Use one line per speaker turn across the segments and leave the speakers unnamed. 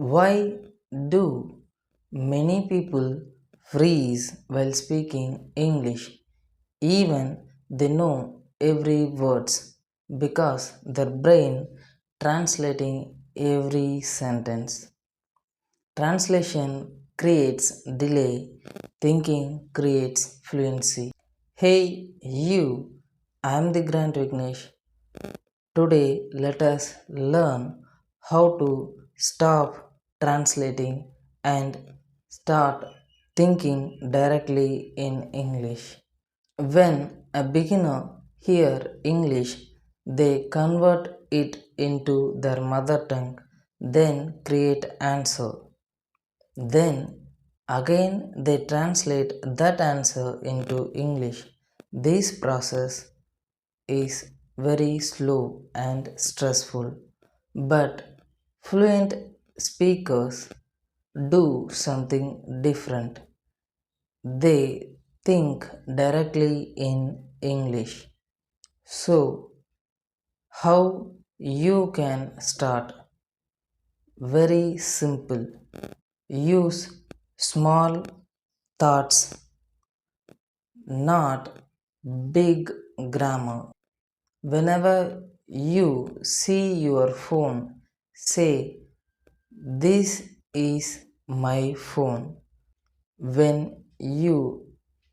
Why do many people freeze while speaking English even they know every words because their brain translating every sentence. Translation creates delay, thinking creates fluency. Hey you, I am the Grant Vignesh. Today, let us learn how to stop translating and start thinking directly in English. When a beginner hear English, they convert it into their mother tongue, then create answer. Then again they translate that answer into English. This process is very slow and stressful, but fluent speakers do something different. They think directly in English. So, how you can start? Very simple. Use small thoughts, not big grammar. Whenever you see your phone, say, "This is my phone." When you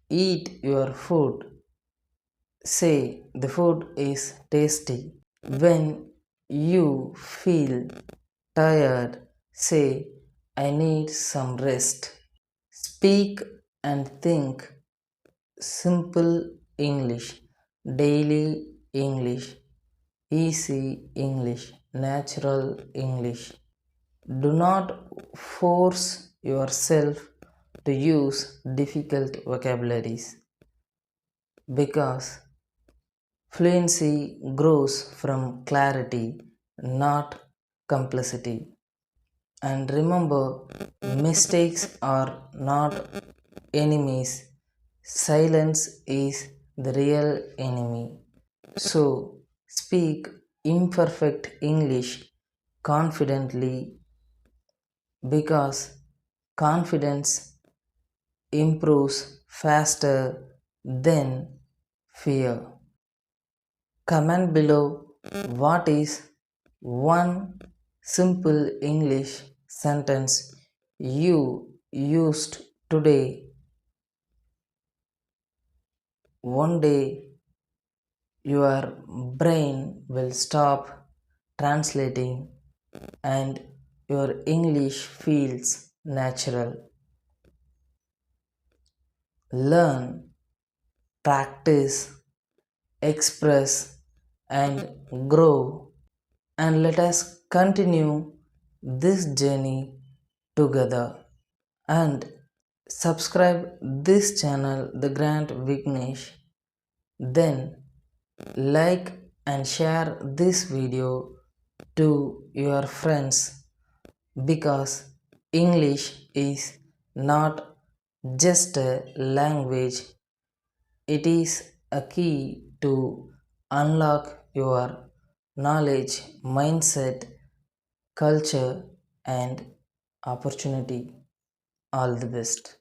eat your food, say, "The food is tasty." When you feel tired, say, "I need some rest." Speak and think simple English, daily English, easy English, natural English. Do not force yourself to use difficult vocabularies because fluency grows from clarity, not complexity. And remember, mistakes are not enemies, silence is the real enemy. So, speak imperfect English confidently because confidence improves faster than fear. Comment below what is one simple English sentence you used today. One day your brain will stop translating and your English feels natural. Learn, practice, express, and grow. And let us continue this journey together. And subscribe this channel, The Grant Vignesh. Then like and share this video to your friends because English is not just a language, it is a key to unlock your knowledge, mindset, culture, and opportunity. All the best.